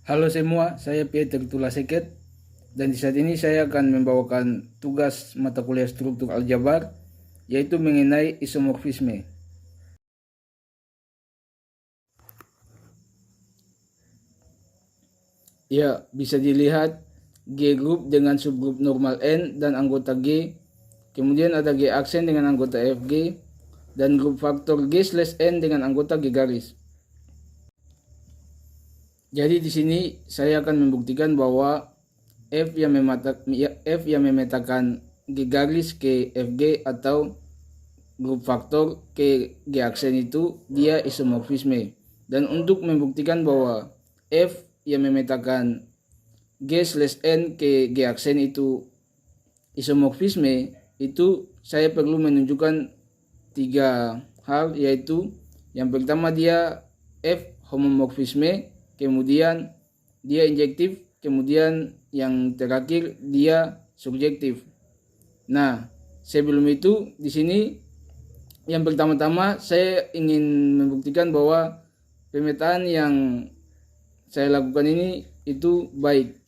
Halo semua, saya Peter Tulaseket dan di saat ini saya akan membawakan tugas mata kuliah struktur aljabar yaitu mengenai isomorfisme. Ya, bisa dilihat G group dengan subgrup normal N dan anggota G. Kemudian ada G aksen dengan anggota FG dan grup faktor G/N dengan anggota G garis. Jadi di sini saya akan membuktikan bahwa F yang memetakan G garis ke FG atau grup faktor ke G aksen itu dia isomorfisme. Dan untuk membuktikan bahwa F yang memetakan G/N ke G aksen itu isomorfisme, itu saya perlu menunjukkan tiga hal, yaitu yang pertama dia F homomorfisme, kemudian dia injektif, kemudian yang terakhir dia subjektif. Nah, sebelum itu di sini yang pertama-tama saya ingin membuktikan bahwa pemetaan yang saya lakukan ini itu baik.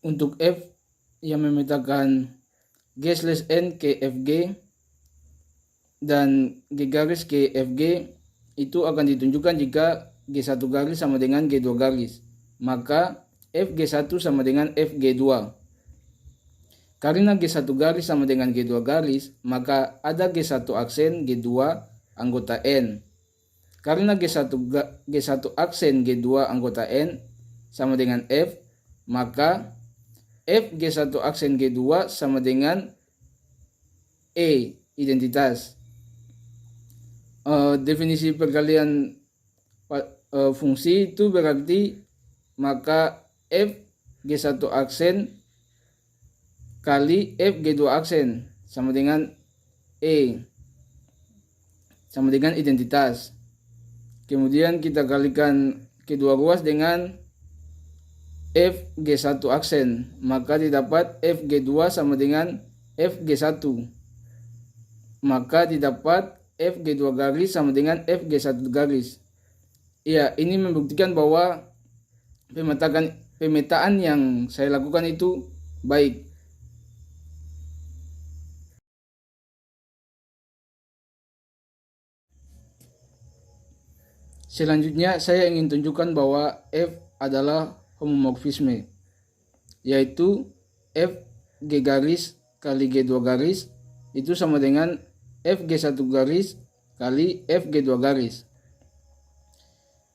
Untuk F yang memetakan G/N ke FG dan G garis ke FG itu akan ditunjukkan jika G1 garis sama dengan G2 garis. Maka FG1 sama dengan FG2. Karena G1 garis sama dengan G2 garis, maka ada G1 aksen G2 anggota N. Karena G1 aksen G2 anggota N sama dengan F, maka F G1 aksen G2 sama dengan E, identitas. Definisi perkalian fungsi itu berarti maka F G1 aksen kali F G2 aksen sama dengan E, sama dengan identitas. Kemudian kita kalikan kedua ruas dengan F G1 aksen, maka didapat F G2 sama dengan F G1. Maka didapat F G2 garis sama dengan F G1 garis. Ya, ini membuktikan bahwa pemetaan yang saya lakukan itu baik. Selanjutnya saya ingin tunjukkan bahwa F adalah homomorfisme, yaitu F G garis kali G2 garis itu sama dengan F G1 garis kali F G2 garis.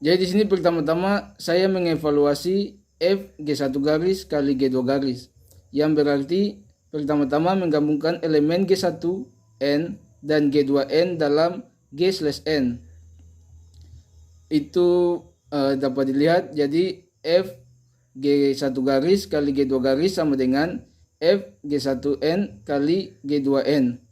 Jadi di sini pertama-tama saya mengevaluasi F G1 garis kali G2 garis, yang berarti pertama-tama menggabungkan elemen G1N dan G2N dalam G/N. Itu dapat dilihat, jadi F G1 garis kali G2 garis sama dengan F G1N kali G2N.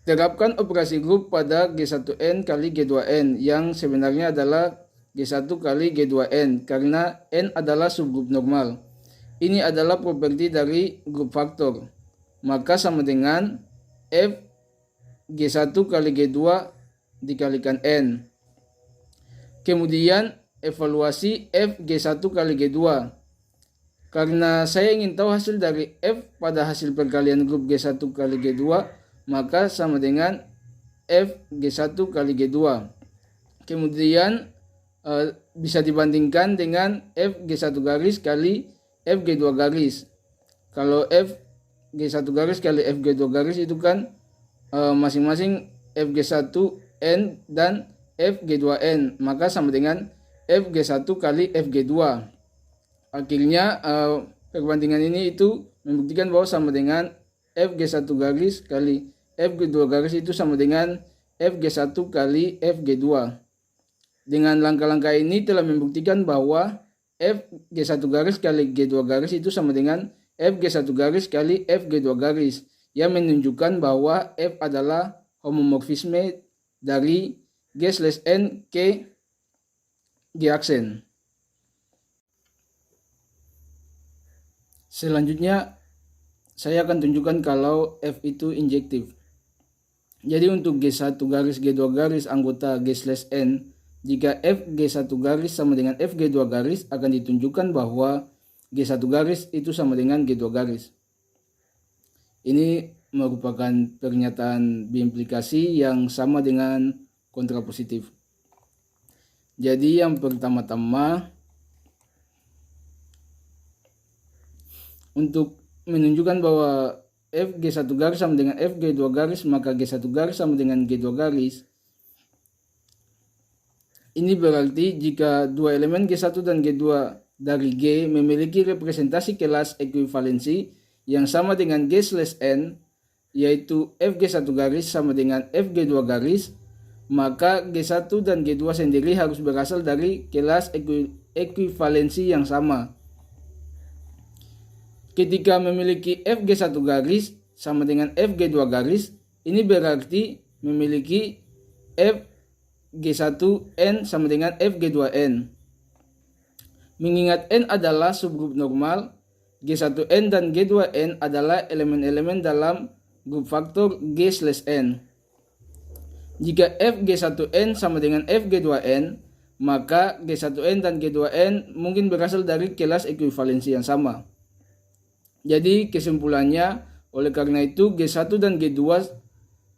Terapkan operasi grup pada G1N kali G2N yang sebenarnya adalah G1 kali G2N karena N adalah subgrup normal. Ini adalah properti dari grup faktor. Maka sama dengan F G1 kali G2 dikalikan N. Kemudian evaluasi F G1 kali G2. Karena saya ingin tahu hasil dari F pada hasil perkalian grup G1 kali G2, maka sama dengan F G1 kali G2. Kemudian bisa dibandingkan dengan F G1 garis kali F G2 garis. Kalau F G1 garis kali F G2 garis itu kan masing-masing F G1N dan F G2N, maka sama dengan F G1 kali F G2. Akhirnya perbandingan ini itu membuktikan bahwa sama dengan F G1 garis kali F G2 garis itu sama dengan F G1 kali F G2. Dengan langkah-langkah ini telah membuktikan bahwa F G1 garis kali G2 garis itu sama dengan F G1 garis kali F G2 garis, yang menunjukkan bahwa F adalah homomorfisme dari G/N ke G aksen. Selanjutnya saya akan tunjukkan kalau F itu injektif. Jadi untuk G1 garis G2 garis anggota G/N, jika F G1 garis sama dengan F G2 garis akan ditunjukkan bahwa G1 garis itu sama dengan G2 garis. Ini merupakan pernyataan biimplikasi yang sama dengan kontrapositif. Jadi yang pertama-tama, untuk menunjukkan bahwa F G1 garis sama dengan F G2 garis, maka G1 garis sama dengan G2 garis. Ini berarti jika dua elemen G1 dan G2 dari G memiliki representasi kelas ekuivalensi yang sama dengan G/N, yaitu Fg1 garis sama dengan Fg2 garis, maka G1 dan G2 sendiri harus berasal dari kelas ekuivalensi yang sama. Ketika memiliki Fg1 garis sama dengan Fg2 garis, ini berarti memiliki Fg1n sama dengan Fg2n. Mengingat n adalah subgrup normal, G1n dan G2n adalah elemen-elemen dalam grup faktor G/N. Jika Fg1n sama dengan Fg2n, maka G1n dan G2n mungkin berasal dari kelas ekuivalensi yang sama. Jadi kesimpulannya, oleh karena itu G1 dan G2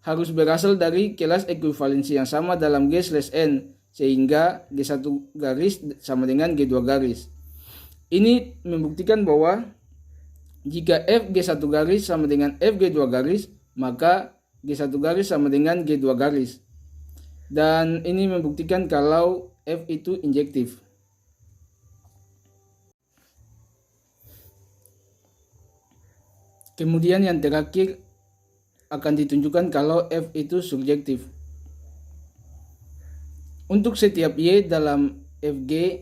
harus berasal dari kelas ekuivalensi yang sama dalam G/N, sehingga G1 garis sama dengan G2 garis. Ini membuktikan bahwa jika Fg1 garis sama dengan Fg2 garis, maka G1 garis sama dengan G2 garis. Dan ini membuktikan kalau F itu injektif. Kemudian yang terakhir akan ditunjukkan kalau F itu subjektif. Untuk setiap Y dalam Fg,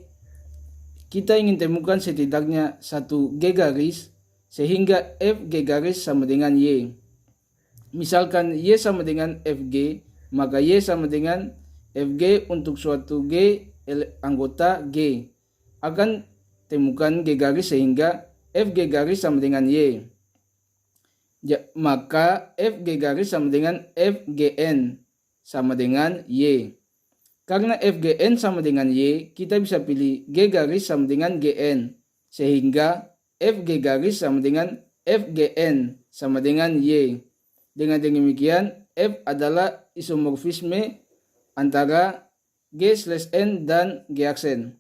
kita ingin temukan setidaknya satu G garis sehingga Fg garis sama dengan Y. Misalkan Y sama dengan Fg, maka Y sama dengan Fg untuk suatu G anggota G. Akan temukan G garis sehingga Fg garis sama dengan Y. Maka Fg garis sama dengan Fgn sama dengan Y. Karena Fgn sama dengan Y, kita bisa pilih G garis sama dengan Gn. Sehingga Fg garis sama dengan Fgn sama dengan Y. Dengan demikian, F adalah isomorfisme antara G/N dan G aksen.